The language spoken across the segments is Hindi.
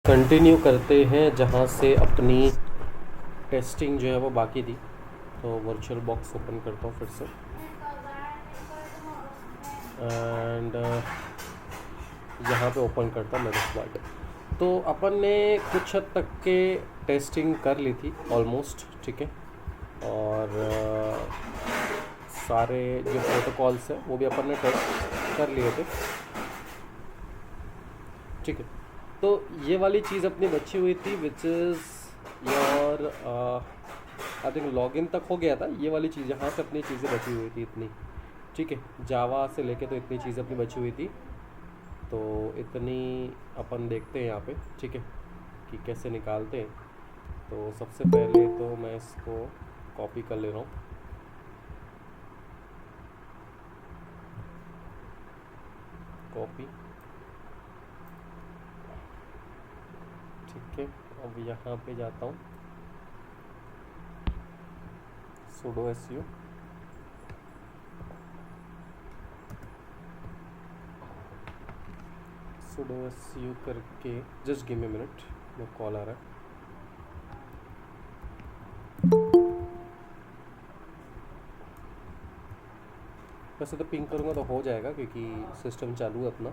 कंटिन्यू करते हैं जहाँ से अपनी टेस्टिंग जो है वो बाकी थी। तो वर्चुअल बॉक्स ओपन करता हूँ फिर से एंड यहाँ पे ओपन करता मेरे स्लाइड। तो अपन ने कुछ हद तक के टेस्टिंग कर ली थी ऑलमोस्ट, ठीक है। और सारे जो प्रोटोकॉल्स हैं वो भी अपन ने टेस्ट कर लिए थे, ठीक है। तो ये वाली चीज़ अपनी बची हुई थी which is your I think login तक हो गया था। ये वाली चीज़ यहाँ से अपनी चीज़ें बची हुई थी इतनी, ठीक है। जावा से लेके तो इतनी चीज़ें अपनी बची हुई थी। तो इतनी अपन देखते हैं यहाँ पे, ठीक है, कि कैसे निकालते हैं। तो सबसे पहले तो मैं इसको कॉपी कर ले रहा हूँ। कॉपी, ठीक है। अब यहाँ पे जाता हूँ, sudo su sudo su करके जस्ट गिव मी मिनट, वो कॉल आ रहा है। वैसे तो पिंग करूँगा तो हो जाएगा क्योंकि सिस्टम चालू है अपना।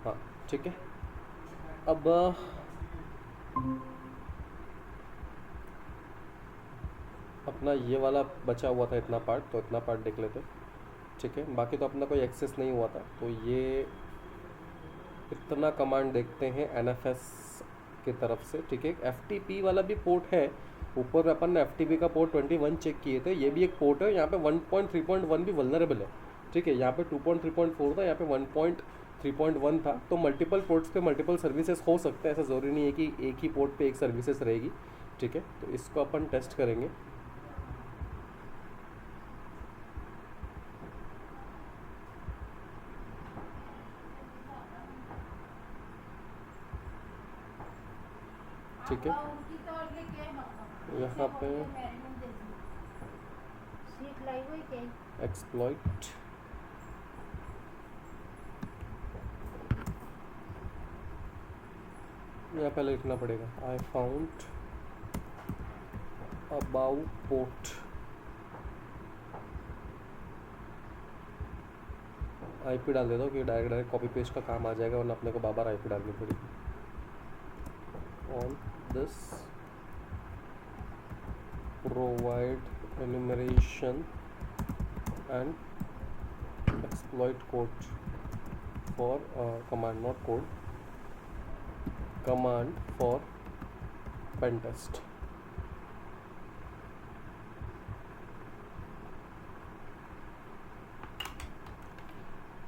हाँ, ठीक है। अब अपना ये वाला बचा हुआ था इतना पार्ट, तो इतना पार्ट देख लेते, ठीक है। बाकी तो अपना कोई एक्सेस नहीं हुआ था, तो ये इतना कमांड देखते हैं NFS की तरफ से, ठीक है। FTP वाला भी पोर्ट है ऊपर में। अपन ने FTP का पोर्ट 21 चेक किए थे, ये भी एक पोर्ट है। यहाँ पे 1.3.1 भी वल्नरेबल है, ठीक है। यहाँ पे 2.3.4 था, यहाँ पे 1.3.1 था। तो मल्टीपल पोर्ट्स पे मल्टीपल सर्विसेज हो सकते हैं, ऐसा ज़रूरी नहीं है कि एक ही पोर्ट पे एक सर्विसेज रहेगी, ठीक है। तो इसको अपन टेस्ट करेंगे। ठीक है, यहाँ पे एक्सप्लॉइट, यहाँ पहले लिखना पड़ेगा I found about port. IP डाल देता हूँ कि डायरेक्ट कॉपी पेस्ट का काम आ जाएगा, वरना अपने को बार बार IP डालनी पड़ेगी। On this provide enumeration and exploit code for command, not code, command for pen test.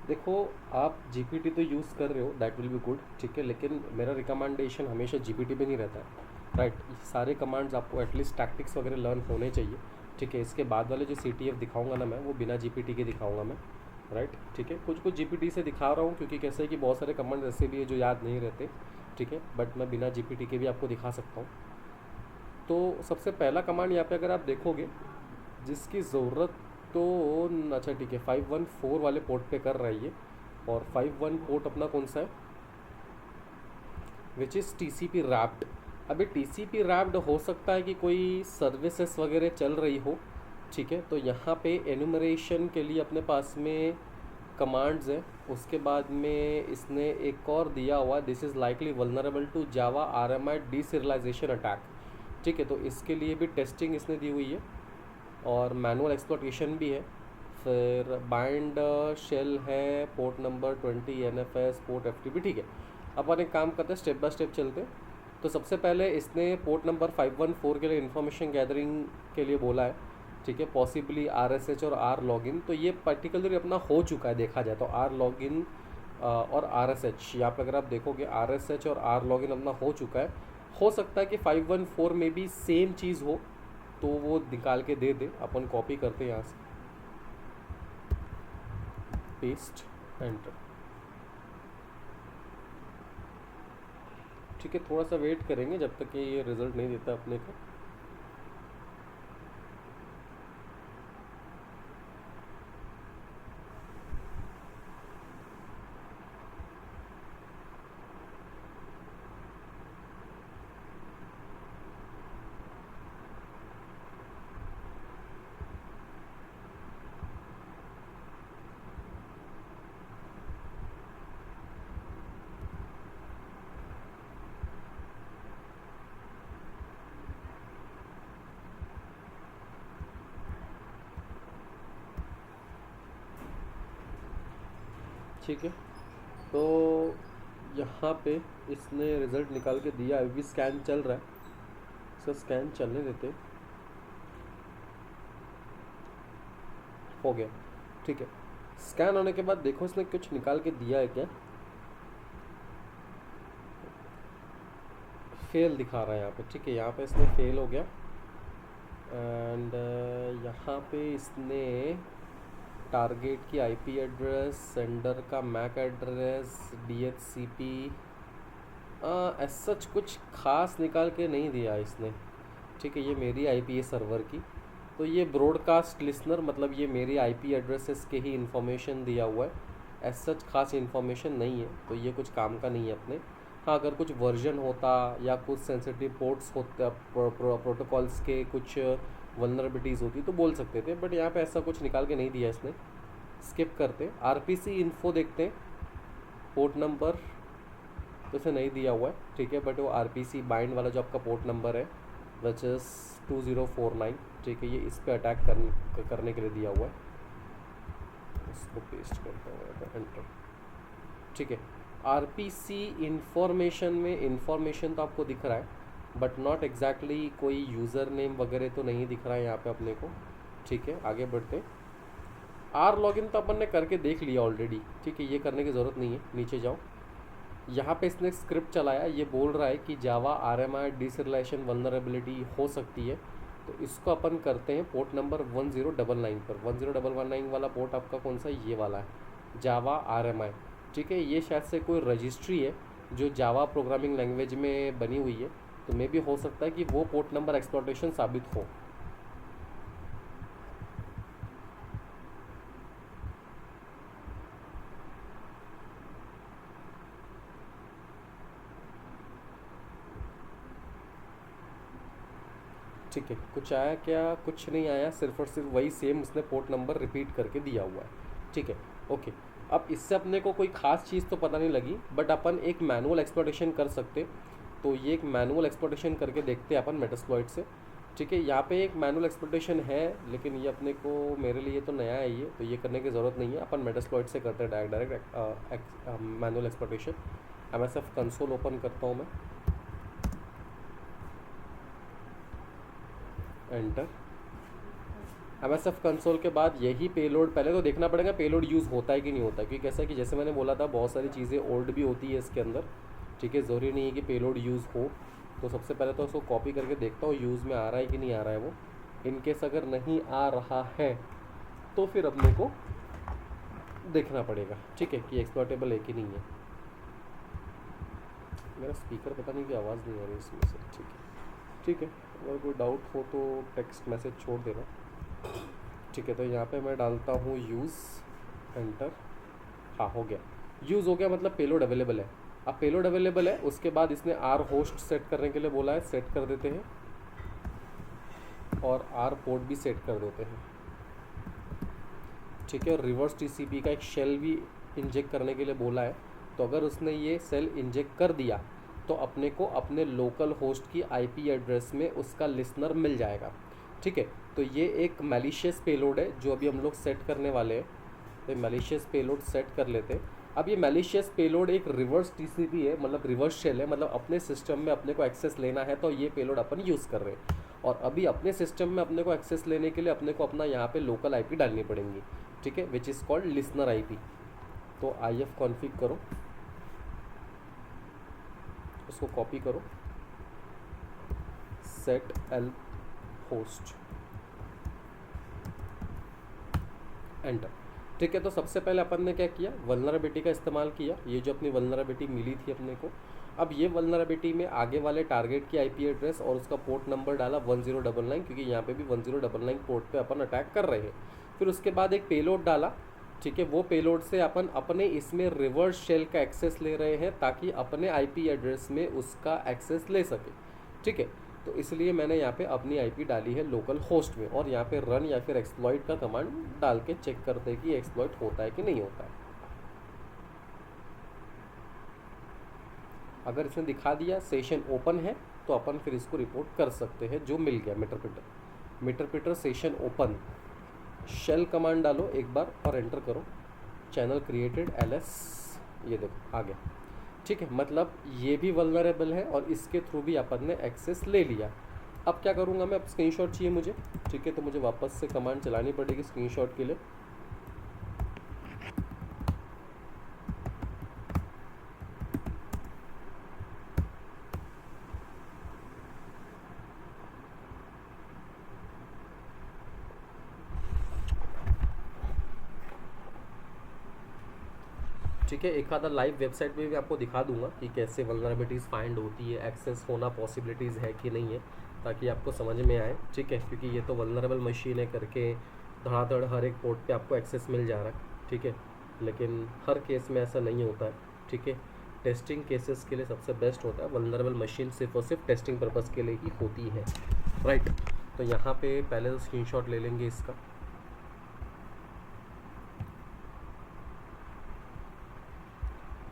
देखो, आप GPT तो यूज़ कर रहे हो, दैट विल बी गुड, ठीक है। लेकिन मेरा रिकमेंडेशन हमेशा GPT पे नहीं रहता है, राइट। सारे कमांड्स आपको एटलीस्ट टैक्टिक्स वगैरह लर्न होने चाहिए, ठीक है। इसके बाद वाले जो CTF दिखाऊंगा ना मैं, वो बिना GPT के दिखाऊंगा मैं, राइट, ठीक है। कुछ कुछ GPT से दिखा रहा हूँ क्योंकि कैसे है कि बहुत सारे कमांड्स ऐसे भी है जो याद नहीं रहते, ठीक है। बट मैं बिना GPT के भी आपको दिखा सकता हूँ। तो सबसे पहला कमांड यहाँ पे अगर आप देखोगे जिसकी ज़रूरत, तो अच्छा ठीक है, 514 वाले पोर्ट पे कर रही है। और 51 पोर्ट अपना कौन सा है, विच इज़ TCP रैप्ड। अभी TCP रैप्ड हो सकता है कि कोई सर्विसेज वगैरह चल रही हो, ठीक है। तो यहाँ पे एनुमरेशन के लिए अपने पास में कमांड्स हैं। उसके बाद में इसने एक और दिया हुआ, this is likely vulnerable to Java RMI deserialization attack, ठीक है। तो इसके लिए भी टेस्टिंग इसने दी हुई है और मैनुअल एक्सप्लॉइटेशन भी है। फिर बाइंड शेल है, port number 20 NFS, port FTP, ठीक है। अपन एक काम करते हैं, स्टेप बाय स्टेप चलते। तो सबसे पहले इसने पोर्ट नंबर 514 के लिए इन्फॉर्मेशन गैदरिंग के लिए बोला है, ठीक है। पॉसिबली RSH और R लॉगिन, तो ये पर्टिकुलरली अपना हो चुका है देखा जाए तो। R लॉगिन और RSH, यहाँ पे अगर आप देखोगे RSH और R लॉगिन अपना हो चुका है। हो सकता है कि 514 में भी सेम चीज़ हो, तो वो निकाल के दे दे। अपन कॉपी करते हैं यहाँ से, पेस्ट, एंटर, ठीक है। थोड़ा सा वेट करेंगे जब तक कि ये रिज़ल्ट नहीं देता अपने को। ठीक है। तो यहाँ पे इसने रिज़ल्ट निकाल के दिया, अभी भी स्कैन चल रहा है, इसका स्कैन चलने देते। हो गया, ठीक है। स्कैन होने के बाद देखो इसने कुछ निकाल के दिया है क्या। फेल दिखा रहा है यहाँ पे, ठीक है। यहाँ पे इसने फेल हो गया। एंड यहाँ पे इसने टारगेट की आईपी एड्रेस, सेंडर का MAC address, DHCP as such कुछ खास निकाल के नहीं दिया इसने, ठीक है। ये मेरी आईपी है सर्वर की, तो ये ब्रॉडकास्ट लिसनर मतलब ये मेरी आईपी एड्रेसेस के ही इन्फॉर्मेशन दिया हुआ है, एज सच खास इन्फॉर्मेशन नहीं है, तो ये कुछ काम का नहीं है अपने। हाँ, अगर कुछ वर्जन होता या कुछ सेंसिटिव पोर्ट्स होता, प्रोटोकॉल्स के कुछ वल्नरेबिलिटीज़ होती तो बोल सकते थे, बट यहाँ पे ऐसा कुछ निकाल के नहीं दिया इसने। स्किप करते, RPC इन्फो देखते हैं। पोर्ट नंबर तो इसे नहीं दिया हुआ है, ठीक है, बट वो RPC बाइंड वाला जो आपका पोर्ट नंबर है विच इज़ 2049, ठीक है, ये इस पे अटैक करने के लिए दिया हुआ है। इसको पेस्ट करता हूँ, एंटर, ठीक है। RPC इंफॉर्मेशन में इंफॉर्मेशन तो आपको दिख रहा है, बट नॉट एग्जैक्टली कोई यूज़र नेम वगैरह तो नहीं दिख रहा है यहाँ पे अपने को, ठीक है। आगे बढ़ते। R लॉगिन तो अपन ने करके देख लिया ऑलरेडी, ठीक है, ये करने की ज़रूरत नहीं है। नीचे जाओ, यहाँ पे इसने स्क्रिप्ट चलाया, ये बोल रहा है कि जावा RMI डिसरिलेशन वल्नरेबिलिटी हो सकती है, तो इसको अपन करते हैं पोर्ट नंबर 1099 पर। 1099 वाला पोर्ट आपका कौन सा, ये वाला है, जावा RMI, ठीक है। ये शायद से कोई रजिस्ट्री है जो जावा प्रोग्रामिंग लैंग्वेज में बनी हुई है, तो मे भी हो सकता है कि वो पोर्ट नंबर एक्सप्लॉयटेशन साबित हो। ठीक है, कुछ आया क्या, कुछ नहीं आया, सिर्फ और सिर्फ वही सेम उसने पोर्ट नंबर रिपीट करके दिया हुआ है, ठीक है, ओके। अब इससे अपने को कोई ख़ास चीज़ तो पता नहीं लगी, बट अपन एक मैनुअल एक्सप्लॉयटेशन कर सकते, तो ये एक मैनुअल एक्सप्लॉयटेशन करके देखते हैं अपन मेटास्प्लॉइट से, ठीक है। यहाँ पे एक मैनुअल एक्सप्लॉयटेशन है, लेकिन ये अपने को, मेरे लिए तो नया है ये, तो ये करने की ज़रूरत नहीं है, अपन मेटास्प्लॉइट से करते हैं direct manual exploitation. MSF console open करता हूँ मैं, एंटर। MSF कंसोल के बाद यही पेलोड, पहले तो देखना पड़ेगा पेलोड यूज़ होता है कि नहीं होता है, क्योंकि कैसा है कि जैसे मैंने बोला था बहुत सारी चीज़ें ओल्ड भी होती है इसके अंदर, ठीक है, ज़रूरी नहीं है कि पेलोड यूज़ हो। तो सबसे पहले तो उसको कॉपी करके देखता हूँ यूज़ में आ रहा है कि नहीं आ रहा है वो। इनकेस अगर नहीं आ रहा है तो फिर अपने को देखना पड़ेगा, ठीक है, कि एक्सप्लॉयटेबल है कि नहीं है। मेरा स्पीकर पता नहीं कि आवाज़ नहीं आ रही इसमें से, ठीक है, ठीक है। अगर कोई डाउट हो तो टेक्स्ट मैसेज छोड़ देना, ठीक है। तो यहाँ पे मैं डालता हूँ यूज़, एंटर। हाँ, हो गया, यूज़ हो गया, मतलब पेलोड अवेलेबल है। अब पेलोड अवेलेबल है, उसके बाद इसने R होस्ट सेट करने के लिए बोला है, सेट कर देते हैं, और R पोर्ट भी सेट कर देते हैं, ठीक है। और रिवर्स TCP का एक शेल भी इंजेक्ट करने के लिए बोला है, तो अगर उसने ये सेल इंजेक्ट कर दिया तो अपने को अपने लोकल होस्ट की IP एड्रेस में उसका लिसनर मिल जाएगा, ठीक है। तो ये एक मैलिशियस पेलोड है जो अभी हम लोग सेट करने वाले हैं, तो मैलिशियस पेलोड सेट कर लेते हैं। अब ये मैलिशियस पेलोड एक रिवर्स TCP है, मतलब रिवर्स शेल है, मतलब अपने सिस्टम में अपने को एक्सेस लेना है तो ये पेलोड अपन यूज़ कर रहे हैं, और अभी अपने सिस्टम में अपने को एक्सेस लेने के लिए अपने को अपना यहाँ पे लोकल IP डालनी पड़ेंगी, ठीक है, which is called listener IP। तो IF कॉन्फ़िग करो, उसको कॉपी करो, सेट L होस्ट, एंटर, ठीक है। तो सबसे पहले अपन ने क्या किया, वल्नरेबिलिटी का इस्तेमाल किया, ये जो अपनी वल्नरेबिलिटी मिली थी अपने को। अब ये वल्नरेबिलिटी में आगे वाले टारगेट की IP एड्रेस और उसका पोर्ट नंबर डाला 1099, क्योंकि यहाँ पे भी 1099 पोर्ट पे अपन अटैक कर रहे हैं। फिर उसके बाद एक पेलोड डाला, ठीक है, वो पेलोड से अपन अपने इसमें रिवर्स शेल का एक्सेस ले रहे हैं ताकि अपने IP एड्रेस में उसका एक्सेस ले सके, ठीक है। तो इसलिए मैंने यहाँ पे अपनी IP डाली है लोकल होस्ट में, और यहाँ पे रन या फिर एक्सप्लॉइट का कमांड डाल के चेक करते हैं कि एक्सप्लॉइट होता है कि नहीं होता है। अगर इसने दिखा दिया सेशन ओपन है तो अपन फिर इसको रिपोर्ट कर सकते हैं, जो मिल गया Meterpreter session open. Shell command डालो एक बार और एंटर करो, चैनल क्रिएटेड LS, ये देखो आ गया, ठीक है। मतलब ये भी वल्नरेबल है और इसके थ्रू भी अपन ने एक्सेस ले लिया। अब क्या करूँगा मैं, अब स्क्रीनशॉट चाहिए मुझे, ठीक है, तो मुझे वापस से कमांड चलानी पड़ेगी स्क्रीनशॉट के लिए। ठीक है, एक आधा लाइव वेबसाइट पे भी आपको दिखा दूंगा कि कैसे वल्नरेबिलिटीज़ फाइंड होती है, एक्सेस होना पॉसिबिलिटीज़ है कि नहीं है, ताकि आपको समझ में आए, ठीक है। क्योंकि ये तो वल्नरेबल मशीन है करके धड़ाधड़ हर एक पोर्ट पे आपको एक्सेस मिल जा रहा है, ठीक है, लेकिन हर केस में ऐसा नहीं होता है, ठीक है। टेस्टिंग केसेस के लिए सबसे बेस्ट होता है वल्नरेबल मशीन, सिर्फ और सिर्फ टेस्टिंग पर्पज़ के लिए ही होती है, राइट। तो यहाँ पे पहले तो स्क्रीनशॉट ले लेंगे इसका।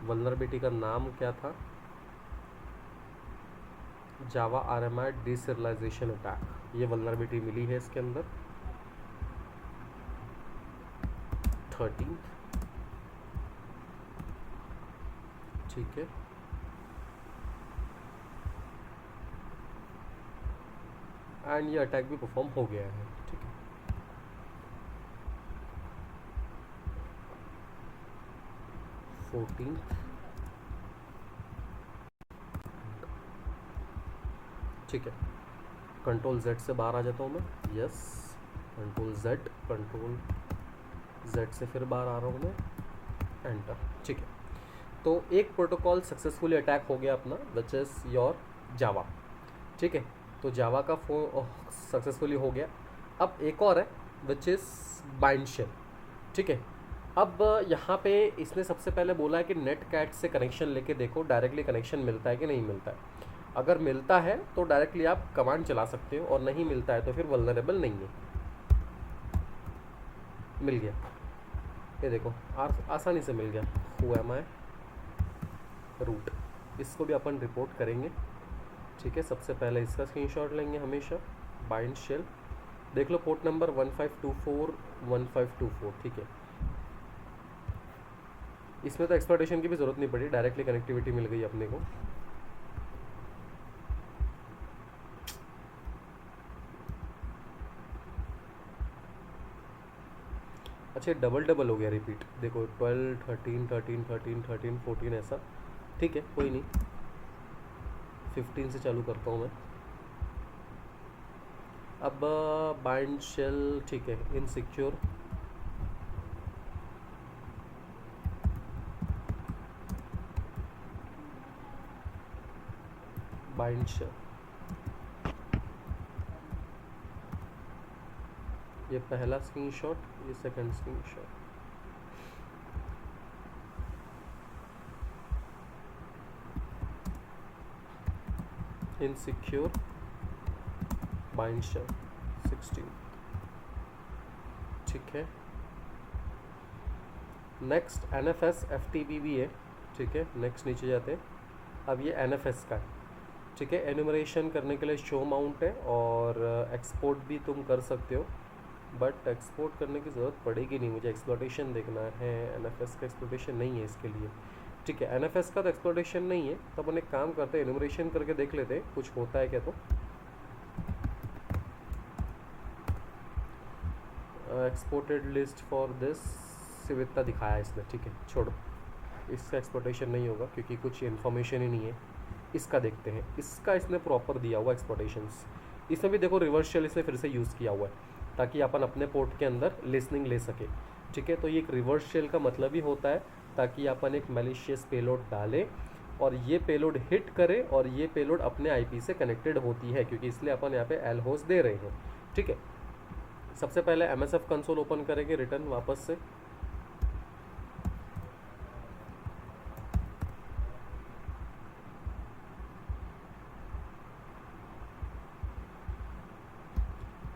वल्नरेबिलिटी का नाम क्या था, जावा RMI डिसरियलाइजेशन अटैक, ये वल्नरेबिलिटी मिली है इसके अंदर 13, ठीक है। एंड ये अटैक भी परफॉर्म हो गया है, ठीक है। ठीक है, कंट्रोल Z से बाहर आ जाता हूँ मैं, यस, कंट्रोल Z से फिर बाहर आ रहा हूँ मैं, एंटर, ठीक है। तो एक प्रोटोकॉल सक्सेसफुली अटैक हो गया अपना, विच इज़ योर जावा, ठीक है। तो जावा का सक्सेसफुली हो गया। अब एक और है विच इज़ बाइंड शेल, ठीक है। अब यहाँ पे इसने सबसे पहले बोला है कि नेट कैट से कनेक्शन लेके देखो डायरेक्टली कनेक्शन मिलता है कि नहीं मिलता है। अगर मिलता है तो डायरेक्टली आप कमांड चला सकते हो, और नहीं मिलता है तो फिर वल्नरेबल नहीं है। मिल गया, ये देखो आसानी से मिल गया। हु एम आई रूट, इसको भी अपन रिपोर्ट करेंगे, ठीक है। सबसे पहले इसका स्क्रीनशॉट लेंगे हमेशा। बाइंड शेल देख लो, पोर्ट नंबर 1524, ठीक है। इसमें तो एक्सप्लॉयटेशन की भी ज़रूरत नहीं पड़ी, डायरेक्टली कनेक्टिविटी मिल गई अपने को। अच्छा, डबल हो गया रिपीट, देखो 12, 13, 13, 13, 13, 14 ऐसा, ठीक है, कोई नहीं। 15 से चालू करता हूँ मैं। अब बाइंड शेल, ठीक है, इनसिक्योर, बाइंड शेल, ये पहला स्क्रीनशॉट, ये second screenshot. Insecure bind shell 16, ठीक है। नेक्स्ट NFS FTP भी है, ठीक है। नेक्स्ट नीचे जाते हैं। अब ये NFS का है, ठीक है। एनुमरेशन करने के लिए शो माउंट है, और एक्सपोर्ट भी तुम कर सकते हो, बट एक्सपोर्ट करने की ज़रूरत पड़ेगी नहीं, मुझे एक्सप्लोटेशन देखना है। NFS का एक्सप्लोटेशन नहीं है इसके लिए, ठीक है। NFS का तो एक्सप्लोटेशन नहीं है, तो अपन एक काम करते हैं, एनुमरेशन करके देख लेते हैं कुछ होता है क्या। तो एक्सपोर्टेड लिस्ट फॉर दिस सिर्फ इतना दिखाया है इसने, ठीक है, छोड़ो, इसका एक्सप्लोटेशन नहीं होगा क्योंकि कुछ इन्फॉर्मेशन ही नहीं है। इसका देखते हैं, इसका इसने प्रॉपर दिया हुआ एक्सप्लोटेशंस। इसमें भी देखो रिवर्स शेल इसने फिर से यूज़ किया हुआ है, ताकि अपन अपने पोर्ट के अंदर लिसनिंग ले सके, ठीक है। तो ये एक रिवर्स शेल का मतलब ही होता है ताकि अपन एक मैलिशियस पेलोड डालें और ये पेलोड हिट करे, और ये पेलोड अपने IP से कनेक्टेड होती है, क्योंकि इसलिए अपन यहाँ पे एल होस्ट दे रहे हैं, ठीक है। सबसे पहले MSF कंसोल ओपन करेंगे रिटर्न वापस से।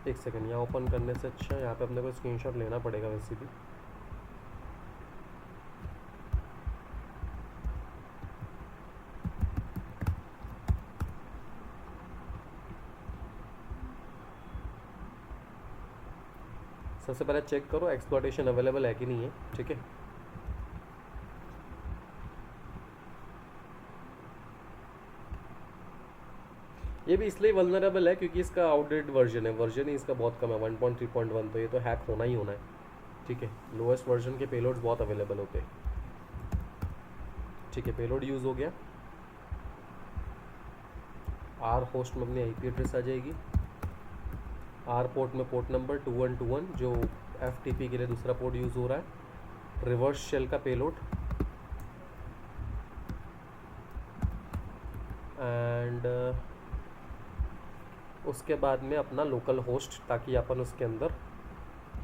एक सेकंड, यहाँ ओपन करने से अच्छा यहाँ पे अपने को स्क्रीनशॉट लेना पड़ेगा वैसे भी। सबसे पहले चेक करो एक्सप्लॉयटेशन अवेलेबल है कि नहीं है, ठीक है। ये भी इसलिए वल्नरेबल है क्योंकि इसका आउटडेटेड वर्जन है, वर्जन ही इसका बहुत कम है 1.3.1, तो ये तो हैक होना ही होना है। ठीक है, लोएस्ट वर्जन के पेलोड्स बहुत अवेलेबल होते हैं। ठीक है, पेलोड यूज़ हो गया। आर होस्ट में अपनी आईपी एड्रेस आ जाएगी। आर पोर्ट में पोर्ट नंबर 2121 जो एफटीपी के लिए दूसरा पोर्ट यूज़ हो रहा है। रिवर्स शेल का पेलोड एंड उसके बाद में अपना लोकल होस्ट, ताकि अपन उसके अंदर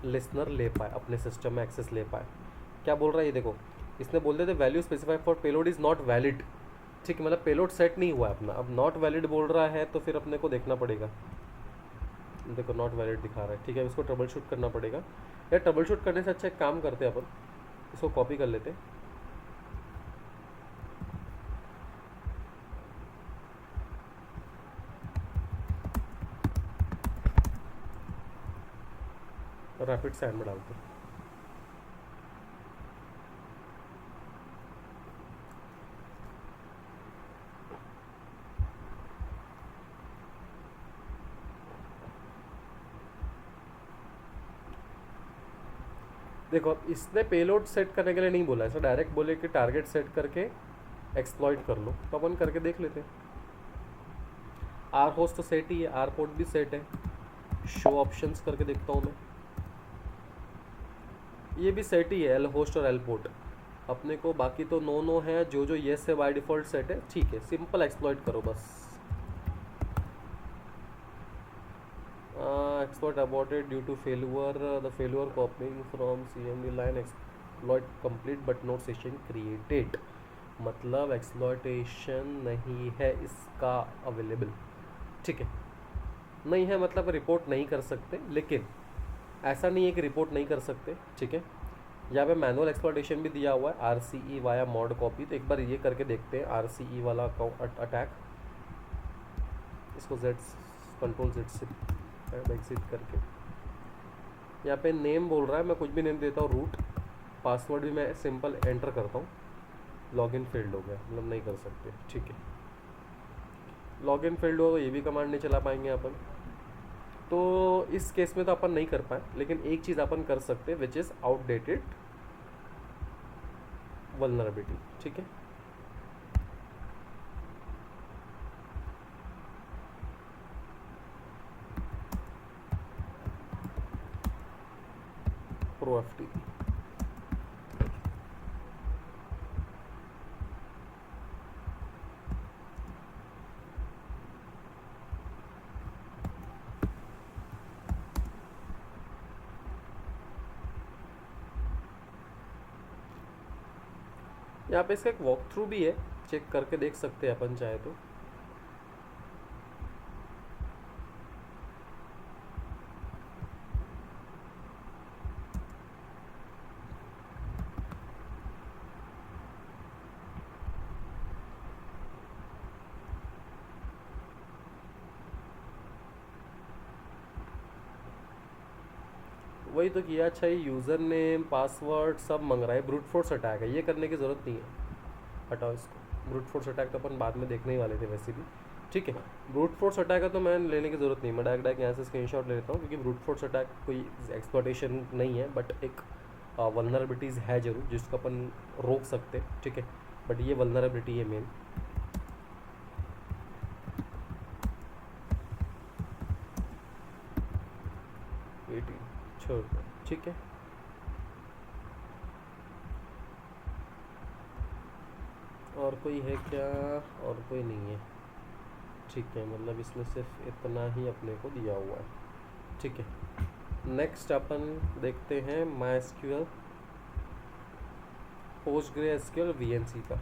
लिसनर ले पाए, अपने सिस्टम में एक्सेस ले पाए। क्या बोल रहा है ये देखो, इसने बोल देते value specified for payload is not valid. ठीक है, मतलब पेलोड सेट नहीं हुआ है अपना, अब नॉट वैलिड बोल रहा है तो फिर अपने को देखना पड़ेगा। देखो नॉट वैलिड दिखा रहा है। ठीक है, इसको ट्रबल शूट करना पड़ेगा। यार ट्रबल शूट करने से अच्छा एक काम करते हैं अपन, इसको कॉपी कर लेते हैं। रैपिड सैंड में डालते हैं। देखो इसने पेलोड सेट करने के लिए नहीं बोला, ऐसा डायरेक्ट बोले कि टारगेट सेट करके एक्सप्लॉइट कर लो, तो अपन करके देख लेते हैं। आर होस्ट तो सेट ही है, आर पोर्ट भी सेट है। शो ऑप्शंस करके देखता हूँ मैं, ये भी सेट ही है, एल होस्ट और एल पोर्ट अपने को। बाकी तो नो नो है, जो जो येस है बाय डिफॉल्ट सेट है। ठीक है, सिंपल एक्सप्लॉइट करो बस। Exploit aborted due to failure, the failure copying from CMD line, exploit complete but no session created, मतलब एक्सप्लॉयटेशन नहीं है इसका अवेलेबल। ठीक है, नहीं है मतलब रिपोर्ट नहीं कर सकते, लेकिन ऐसा नहीं है कि रिपोर्ट नहीं कर सकते। ठीक है, यहाँ पे मैनुअल एक्सप्लॉयटेशन भी दिया हुआ है, RCE वाया मॉड कॉपी। तो एक बार ये करके देखते हैं RCE वाला अटैक। इसको कंट्रोल Z से एग्जिट करके, यहाँ पे नेम बोल रहा है, मैं कुछ भी नेम देता हूँ, रूट। पासवर्ड भी मैं सिंपल एंटर करता हूँ। लॉगिन फेल्ड हो गया, मतलब नहीं कर सकते। ठीक है, लॉगिन फेल्ड हो तो ये भी कमांड नहीं चला पाएंगे अपन, तो इस केस में तो अपन नहीं कर पाए। लेकिन एक चीज़ अपन कर सकते हैं, विच इज़ आउटडेटेड वल्नरेबिलिटी। ठीक है, प्रो FTP। यहाँ पे इसका एक वॉक थ्रू भी है, चेक करके देख सकते हैं अपन चाहे तो। वही तो किया। अच्छा, ये यूज़र नेम पासवर्ड सब मंग रहा है, ब्रूट फोर्स अटैक है, ये करने की ज़रूरत नहीं है, हटाओ इसको। ब्रूट फोर्स अटैक तो अपन बाद में देखने ही वाले थे वैसे भी। ठीक है, ब्रूट फोर्स अटैक है तो मैं लेने की ज़रूरत नहीं, मैं डायरेक्ट यहाँ से स्क्रीनशॉट ले लेता हूँ, क्योंकि ब्रूट फोर्स अटैक कोई एक्सप्लॉयटेशन नहीं है, बट एक वल्नरेबिलिटीज़ है जरूर जिसको अपन रोक सकते। ठीक है, बट ये वल्नरेबिलिटी है मेन। छोड़, ठीक है। और कोई है क्या? और कोई नहीं है। ठीक है, मतलब इसमें सिर्फ इतना ही अपने को दिया हुआ है। ठीक है, नेक्स्ट अपन देखते हैं MySQL, PostgreSQL, VNC का।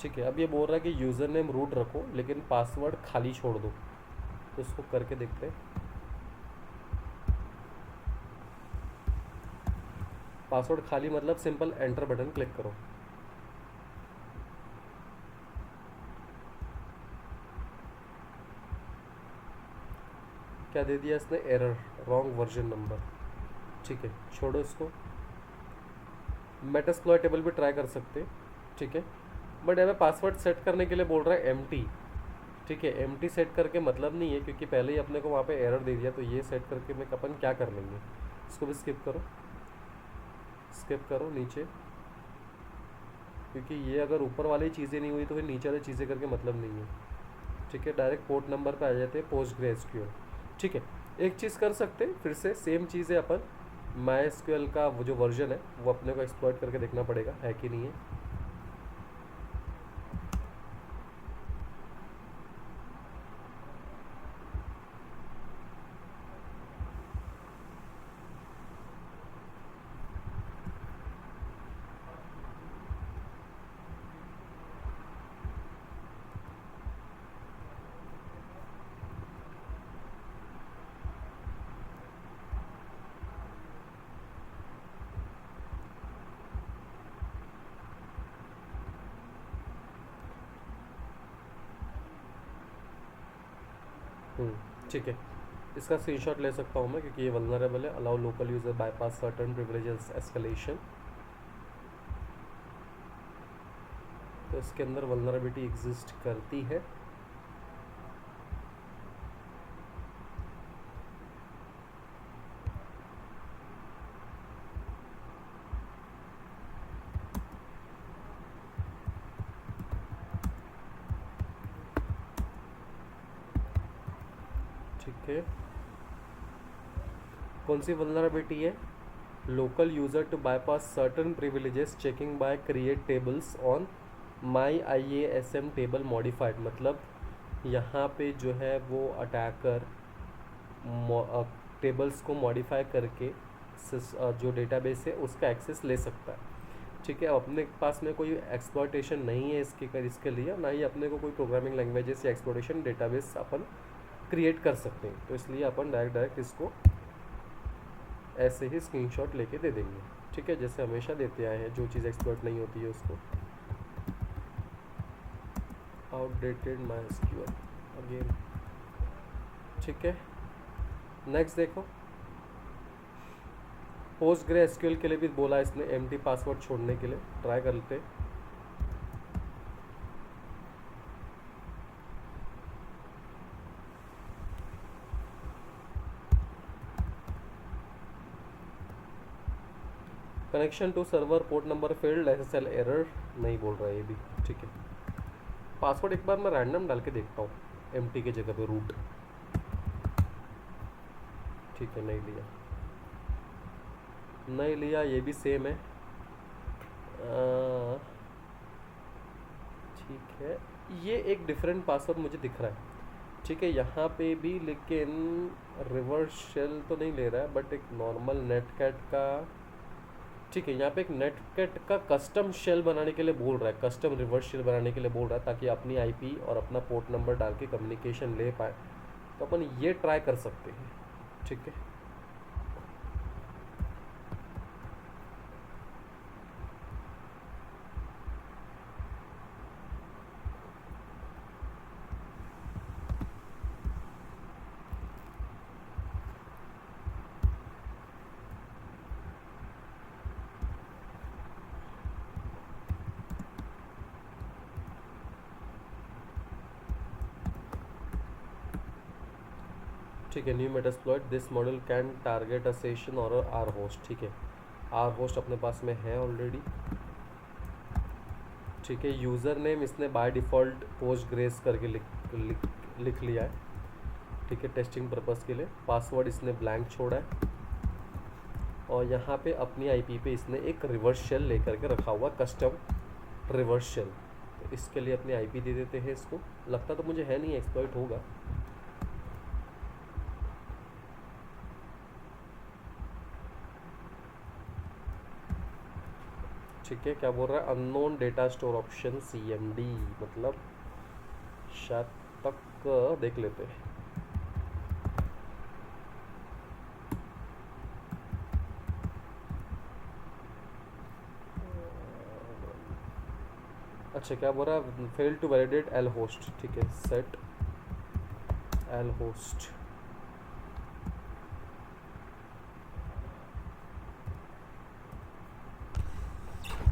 ठीक है, अब ये बोल रहा है कि यूज़र नेम रूट रखो लेकिन पासवर्ड खाली छोड़ दो, तो इसको करके देखते हैं। पासवर्ड खाली मतलब सिंपल एंटर बटन क्लिक करो। क्या दे दिया इसने, एरर, रॉन्ग वर्जन नंबर। ठीक है, छोड़ो इसको। मेटास्प्लॉय टेबल भी ट्राई कर सकते, ठीक है, बट यहाँ पासवर्ड सेट करने के लिए बोल रहा है एम्प्टी। ठीक है, एम्प्टी सेट करके मतलब नहीं है, क्योंकि पहले ही अपने को वहाँ पे एरर दे दिया, तो ये सेट करके मैं अपन क्या कर लेंगे। इसको भी स्किप करो, स्किप करो नीचे, क्योंकि ये अगर ऊपर वाली चीज़ें नहीं हुई तो फिर नीचे वाली चीज़ें करके मतलब नहीं है। ठीक है, डायरेक्ट पोर्ट नंबर पे आ जाते हैं PostgreSQL। ठीक है, एक चीज़ कर सकते हैं, फिर से सेम चीज़ है, अपन MySQL का वो जो वर्जन है वो अपने को एक्सप्लॉइट करके देखना पड़ेगा है कि नहीं है। ठीक है, इसका स्क्रीनशॉट ले सकता हूँ मैं, क्योंकि ये वल्नरेबल है। Allow local user bypass certain privileges escalation, तो इसके अंदर वल्नरेबिलिटी एग्जिस्ट करती है। ठीक है, कौन सी वल्नरेबिलिटी है, local user to bypass certain privileges checking by create tables on my IASM table modified. मतलब यहाँ पे जो है वो अटैकर टेबल्स को मॉडिफाई करके जो डेटाबेस है उसका एक्सेस ले सकता है। ठीक है, अब अपने पास में कोई एक्सप्लॉयटेशन नहीं है इसके लिए, ना ही अपने को कोई प्रोग्रामिंग लैंग्वेजेस या एक्सप्लॉयटेशन डेटाबेस अपन क्रिएट कर सकते हैं, तो इसलिए अपन डायरेक्ट इसको ऐसे ही स्क्रीनशॉट लेके दे देंगे। ठीक है, जैसे हमेशा देते आए हैं, जो चीज़ एक्सप्लॉइट नहीं होती है उसको। Outdated MySQL again. ठीक है, नेक्स्ट देखो, PostgreSQL के लिए भी बोला इसने एम्प्टी पासवर्ड छोड़ने के लिए, ट्राई कर लेते। Connection to server port number field SSL error नहीं बोल रहा है ये भी। ठीक है, पासवर्ड एक बार मैं रैंडम डाल के देखता हूँ, एम्प्टी की जगह पे रूट। ठीक है, नहीं लिया, नहीं लिया, ये भी सेम है। ठीक है, ये एक डिफरेंट पासवर्ड मुझे दिख रहा है। ठीक है, यहाँ पे भी, लेकिन रिवर्स शेल तो नहीं ले रहा है, बट एक नॉर्मल नेटकैट का। ठीक है, यहाँ पे एक नेटकैट का कस्टम शेल बनाने के लिए बोल रहा है, कस्टम रिवर्स शेल बनाने के लिए बोल रहा है, ताकि अपनी IP और अपना पोर्ट नंबर डाल के कम्युनिकेशन ले पाए। तो अपन ये ट्राई कर सकते हैं। ठीक है, ठीक है, new Metasploit this model can target a session और आर होस्ट। ठीक है, आर होस्ट अपने पास में है ऑलरेडी। ठीक है, यूज़र नेम इसने बाय डिफ़ॉल्ट पोस्टग्रेस करके लिख लिया है। ठीक है, टेस्टिंग पर्पज़ के लिए। पासवर्ड इसने ब्लैंक छोड़ा है, और यहाँ पे अपनी IP पे इसने एक रिवर्स शेल लेकर के रखा हुआ, कस्टम रिवर्स शेल। तो इसके लिए अपनी IP दे देते हैं इसको। लगता तो मुझे है नहीं, एक्सप्लॉइट होगा। ठीक है, क्या बोल रहा है, unknown data store option CMD, मतलब शायद तक देख लेते हैं। अच्छा क्या बोल रहा है, fail to validate L host, ठीक है, सेट एल होस्ट।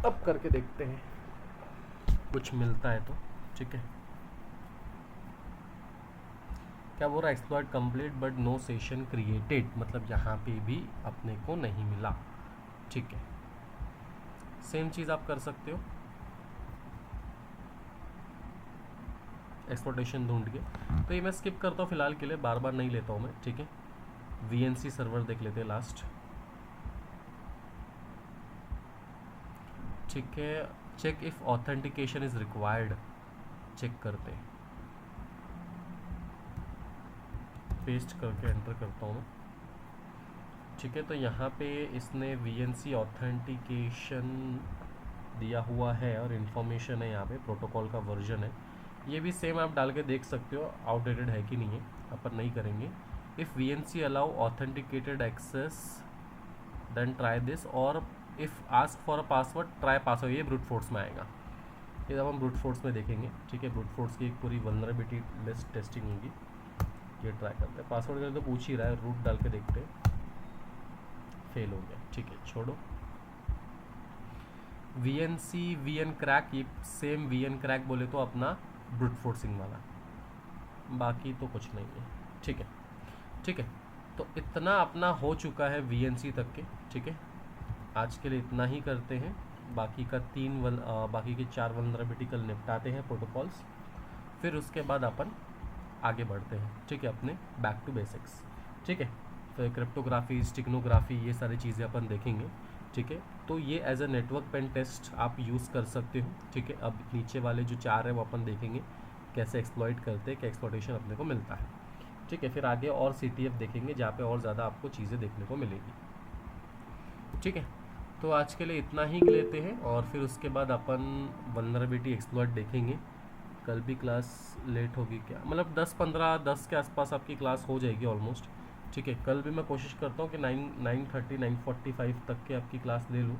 अब करके देखते हैं कुछ मिलता है तो, ठीक है। क्या बोल रहा है, exploit complete but no session created, मतलब यहाँ पे भी अपने को नहीं मिला, ठीक है। सेम चीज़ आप कर सकते हो, एक्सप्लोटेशन ढूंढ के। तो ये मैं स्किप करता हूँ फिलहाल के लिए, बार बार नहीं लेता हूँ मैं, ठीक है। VNC सर्वर देख लेते हैं लास्ट, ठीक है। Check if authentication is required, check करते हैं, पेस्ट करके एंटर करता हूँ मैं, ठीक है। तो यहाँ पे इसने VNC ऑथेंटिकेशन दिया हुआ है और इन्फॉर्मेशन है यहाँ पे, प्रोटोकॉल का वर्जन है। ये भी सेम आप डाल के देख सकते हो आउटडेटेड है कि नहीं है, अपन नहीं करेंगे। If VNC allow authenticated access then try this, और if ask for a password try password, ये ब्रूट फोर्स में आएगा। ये जब हम ब्रूट फोर्स में देखेंगे, ठीक है। ब्रूट फोर्स की एक पूरी वल्नरेबिलिटी लिस्ट टेस्टिंग होगी, ये ट्राई करते हैं। पासवर्ड का तो पूछ ही रहा है, रूट डाल के देखते हैं, फेल हो गया, ठीक है, छोड़ो। VNC VN क्रैक, ये सेम VN क्रैक बोले तो अपना ब्रूट फोर्सिंग वाला, बाकी तो कुछ नहीं है, ठीक है, ठीक है। तो इतना अपना हो चुका है VNC तक के, ठीक है। आज के लिए इतना ही करते हैं, बाकी का बाकी के 4 वल्नरेबिलिटी कल निपटाते हैं प्रोटोकॉल्स, फिर उसके बाद अपन आगे बढ़ते हैं, ठीक है, अपने बैक टू बेसिक्स, ठीक है। फिर क्रिप्टोग्राफी, स्टिग्नोग्राफी, ये सारी चीज़ें अपन देखेंगे, ठीक है। तो ये as a network pen test आप यूज़ कर सकते हो, ठीक है। अब नीचे वाले जो 4 है वो अपन देखेंगे कैसे एक्सप्लॉइट करते हैं, क्या एक्सप्लॉइटेशन अपने को मिलता है, ठीक है। फिर आगे और CTF देखेंगे जहाँ पे और ज़्यादा आपको चीज़ें देखने को मिलेगी, ठीक है। तो आज के लिए इतना ही लेते हैं, और फिर उसके बाद अपन वल्नरेबिलिटी एक्सप्लॉइट देखेंगे। कल भी क्लास लेट होगी क्या, मतलब 10 के आसपास आपकी क्लास हो जाएगी ऑलमोस्ट, ठीक है। कल भी मैं कोशिश करता हूँ कि 9:30 9:45 तक के आपकी क्लास ले लूँ,